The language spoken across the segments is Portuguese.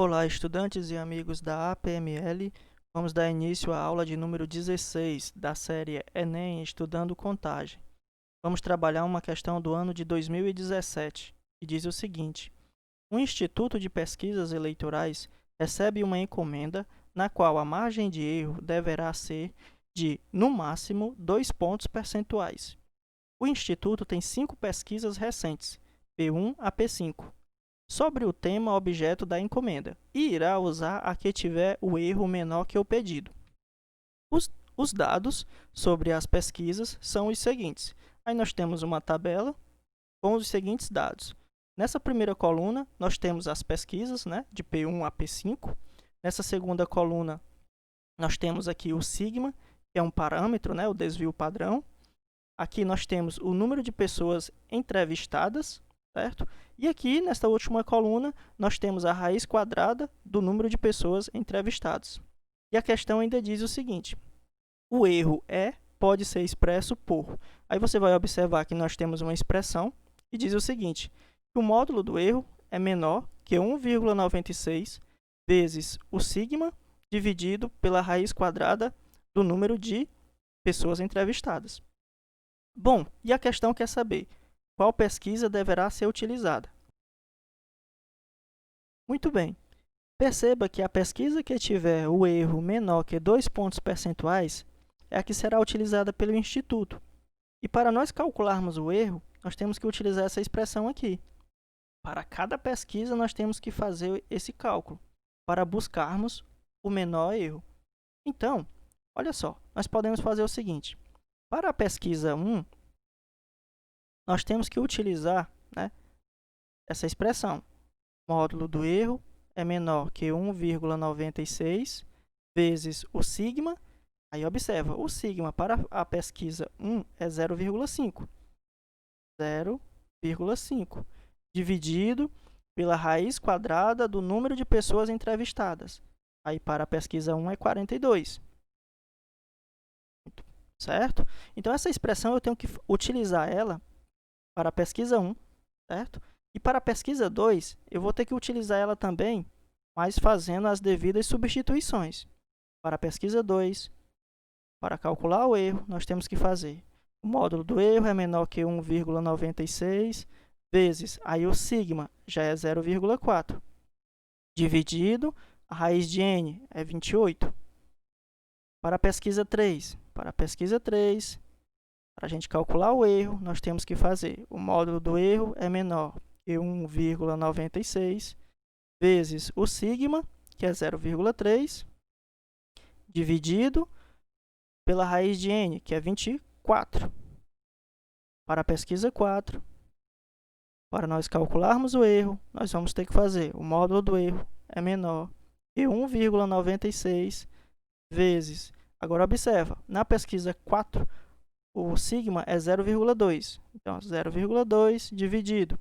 Olá, estudantes e amigos da APML. Vamos dar início à aula de número 16 da série Enem Estudando Contagem. Vamos trabalhar uma questão do ano de 2017, que diz o seguinte: um instituto de pesquisas eleitorais recebe uma encomenda na qual a margem de erro deverá ser de, no máximo, 2 pontos percentuais. O instituto tem 5 pesquisas recentes, P1 a P5, sobre o tema objeto da encomenda, e irá usar a que tiver o erro menor que o pedido. Os dados sobre as pesquisas são os seguintes. Aí nós temos uma tabela com os seguintes dados. Nessa primeira coluna, nós temos as pesquisas, de P1 a P5. Nessa segunda coluna, nós temos aqui o sigma, que é um parâmetro, o desvio padrão. Aqui nós temos o número de pessoas entrevistadas, certo? E aqui, nesta última coluna, nós temos a raiz quadrada do número de pessoas entrevistadas. E a questão ainda diz o seguinte: o erro pode ser expresso por... Aí você vai observar que nós temos uma expressão que diz o seguinte, que o módulo do erro é menor que 1,96 vezes o sigma dividido pela raiz quadrada do número de pessoas entrevistadas. Bom, e a questão quer saber qual pesquisa deverá ser utilizada. Muito bem. Perceba que a pesquisa que tiver o erro menor que 2 pontos percentuais é a que será utilizada pelo Instituto. E para nós calcularmos o erro, nós temos que utilizar essa expressão aqui. Para cada pesquisa, nós temos que fazer esse cálculo para buscarmos o menor erro. Então, olha só, nós podemos fazer o seguinte. Para a pesquisa 1, nós temos que utilizar essa expressão. O módulo do erro é menor que 1,96 vezes o sigma. Aí, observa, o sigma para a pesquisa 1 é 0,5. 0,5 dividido pela raiz quadrada do número de pessoas entrevistadas. Aí, para a pesquisa 1 é 42. Certo? Então, essa expressão eu tenho que utilizar ela para a pesquisa 1, certo? E para a pesquisa 2, eu vou ter que utilizar ela também, mas fazendo as devidas substituições. Para a pesquisa 2, para calcular o erro, nós temos que fazer o módulo do erro é menor que 1,96 vezes, aí o sigma já é 0,4, dividido, a raiz de n é 28. Para a pesquisa 3, para a gente calcular o erro, nós temos que fazer o módulo do erro é menor que 1,96 vezes o sigma, que é 0,3, dividido pela raiz de n, que é 24. Para a pesquisa 4, para nós calcularmos o erro, nós vamos ter que fazer o módulo do erro é menor que 1,96 vezes... Agora, observa, na pesquisa 4, o sigma é 0,2. Então, 0,2 dividido.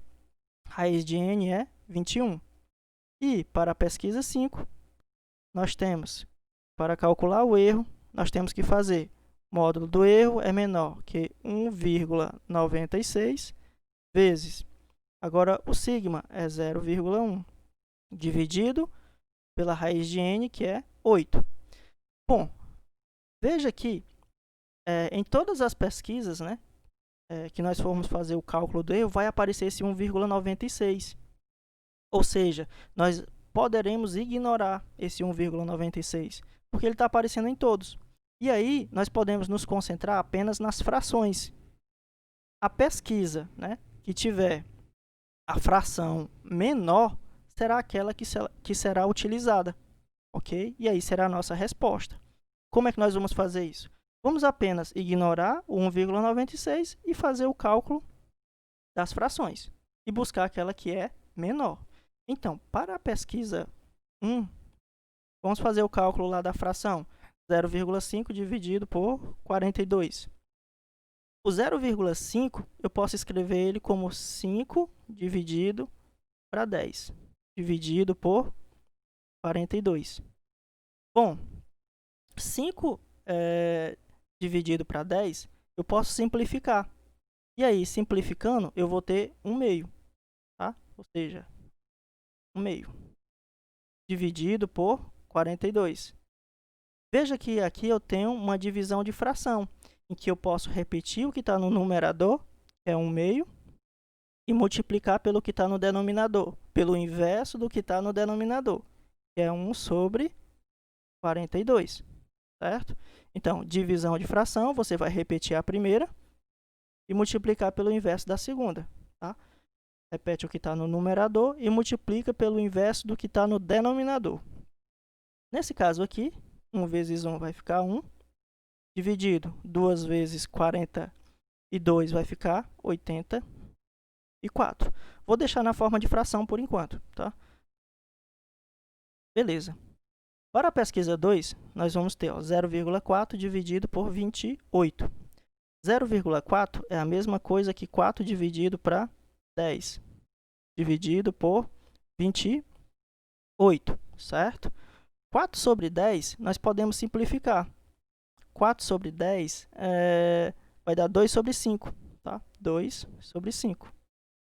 Raiz de n é 21. E, para a pesquisa 5, nós temos, para calcular o erro, nós temos que fazer o módulo do erro é menor que 1,96 vezes... Agora, o sigma é 0,1 dividido pela raiz de n, que é 8. Bom, veja que em todas as pesquisas que nós formos fazer o cálculo do erro, vai aparecer esse 1,96. Ou seja, nós poderemos ignorar esse 1,96, porque ele está aparecendo em todos. E aí, nós podemos nos concentrar apenas nas frações. A pesquisa que tiver a fração menor será aquela que será utilizada, ok? E aí será a nossa resposta. Como é que nós vamos fazer isso? Vamos apenas ignorar o 1,96 e fazer o cálculo das frações e buscar aquela que é menor. Então, para a pesquisa 1, vamos fazer o cálculo lá da fração 0,5 dividido por 42. O 0,5 eu posso escrever ele como 5 dividido para 10, dividido por 42. Bom, 5 dividido para 10, eu posso simplificar. E aí, simplificando, eu vou ter 1/2, tá? Ou seja, 1/2. dividido por 42. Veja que aqui eu tenho uma divisão de fração, em que eu posso repetir o que está no numerador, que é 1/2, e multiplicar pelo que está no denominador, pelo inverso do que está no denominador, que é 1 sobre 42, certo? Então, divisão de fração, você vai repetir a primeira e multiplicar pelo inverso da segunda, tá? Repete o que está no numerador e multiplica pelo inverso do que está no denominador. Nesse caso aqui, 1 vezes 1 vai ficar 1, dividido 2 vezes 42 vai ficar 84. Vou deixar na forma de fração por enquanto, tá? Beleza. Para a pesquisa 2, nós vamos ter 0,4 dividido por 28. 0,4 é a mesma coisa que 4 dividido para 10, dividido por 28, certo? 4 sobre 10, nós podemos simplificar. 4 sobre 10 vai dar 2 sobre 5, tá? 2 sobre 5,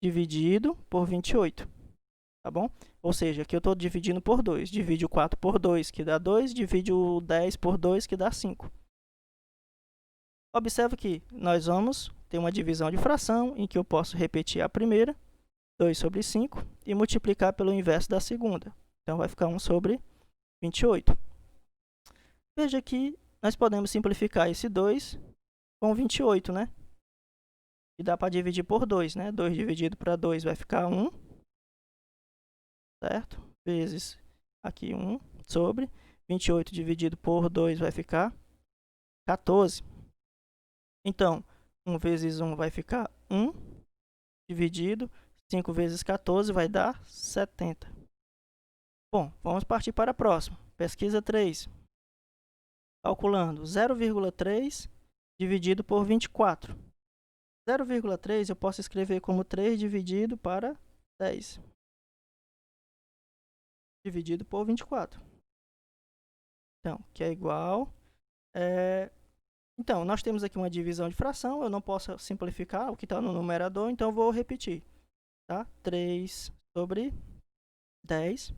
dividido por 28, tá bom? Ou seja, aqui eu estou dividindo por 2. Divide o 4 por 2, que dá 2. Divide o 10 por 2, que dá 5. Observe que nós vamos ter uma divisão de fração, em que eu posso repetir a primeira, 2 sobre 5, e multiplicar pelo inverso da segunda. Então, vai ficar 1 sobre 28. Veja que nós podemos simplificar esse 2 com 28, né? E dá para dividir por 2, né? 2 dividido para 2 vai ficar 1, certo? Vezes aqui 1 sobre 28 dividido por 2 vai ficar 14. Então, 1 vezes 1 vai ficar 1, dividido 5 vezes 14 vai dar 70. Bom, vamos partir para a próxima. Pesquisa 3. Calculando 0,3 dividido por 24. 0,3 eu posso escrever como 3 dividido para 10. Dividido por 24. Então, que é igual... Então, nós temos aqui uma divisão de fração. Eu não posso simplificar o que está no numerador, então eu vou repetir. Tá? 3 sobre 10.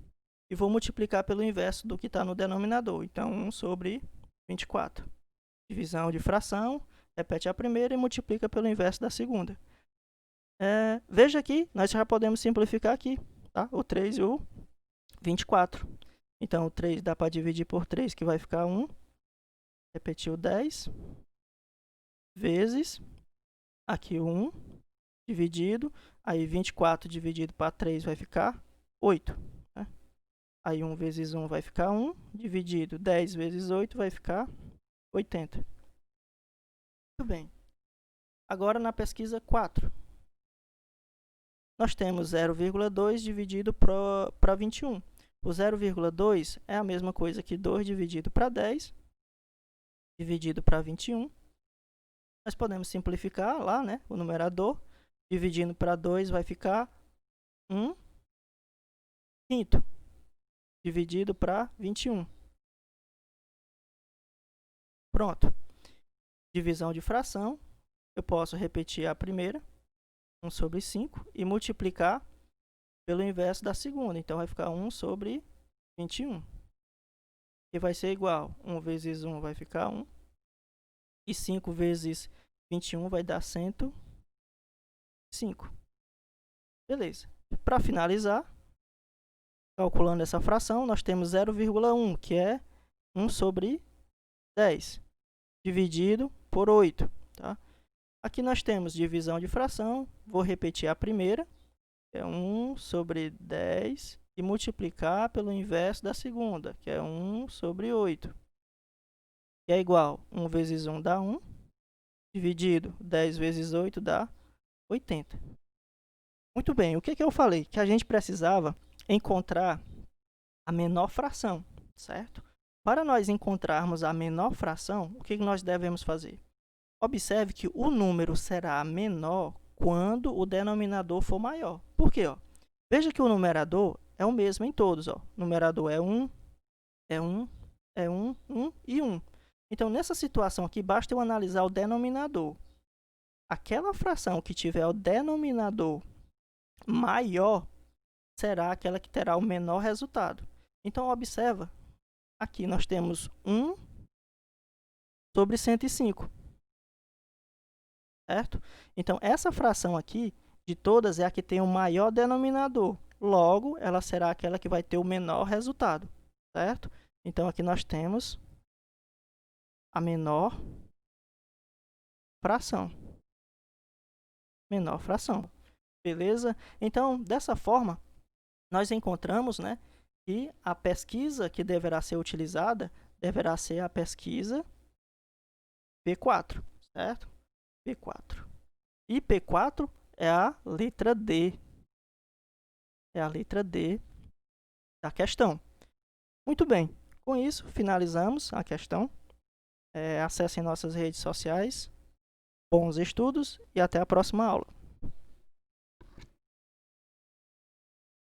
E vou multiplicar pelo inverso do que está no denominador. Então, 1 sobre 24. Divisão de fração. Repete a primeira e multiplica pelo inverso da segunda. Veja aqui, nós já podemos simplificar aqui, tá? O 3 e o 24. Então, o 3 dá para dividir por 3, que vai ficar 1. Repetiu 10. Vezes, aqui o 1, dividido. Aí, 24 dividido para 3 vai ficar 8. Né? Aí, 1 vezes 1 vai ficar 1. Dividido 10 vezes 8 vai ficar 80. Muito bem. Agora, na pesquisa 4. Nós temos 0,2 dividido para 21. O 0,2 é a mesma coisa que 2 dividido para 10, dividido para 21. Nós podemos simplificar lá, né, o numerador. Dividindo para 2 vai ficar 1 quinto, dividido para 21. Pronto. Divisão de fração. Eu posso repetir a primeira, 1 sobre 5, e multiplicar pelo inverso da segunda. Então, vai ficar 1 sobre 21. Que vai ser igual, 1 vezes 1 vai ficar 1. E 5 vezes 21 vai dar 105. Beleza. Para finalizar, calculando essa fração, nós temos 0,1, que é 1 sobre 10, dividido por 8. Tá? Aqui nós temos divisão de fração. Vou repetir a primeira, que é 1 sobre 10, e multiplicar pelo inverso da segunda, que é 1 sobre 8. Que é igual, 1 vezes 1 dá 1, dividido 10 vezes 8 dá 80. Muito bem, o que eu falei? Que a gente precisava encontrar a menor fração, certo? Para nós encontrarmos a menor fração, o que nós devemos fazer? Observe que o número será menor quando o denominador for maior. Por quê? Veja que o numerador é o mesmo em todos. O numerador é 1, é 1, é 1, 1 e 1. Então, nessa situação aqui, basta eu analisar o denominador. Aquela fração que tiver o denominador maior será aquela que terá o menor resultado. Então, observa, aqui nós temos 1 sobre 105, certo? Então, essa fração aqui, de todas, é a que tem o maior denominador. Logo, ela será aquela que vai ter o menor resultado, certo? Então, aqui nós temos a menor fração. Menor fração. Beleza? Então, dessa forma, nós encontramos, né, que a pesquisa que deverá ser utilizada deverá ser a pesquisa P4, certo? P4. E P4 é a letra D. É a letra D da questão. Muito bem. Com isso, finalizamos a questão. Acessem nossas redes sociais. Bons estudos e até a próxima aula.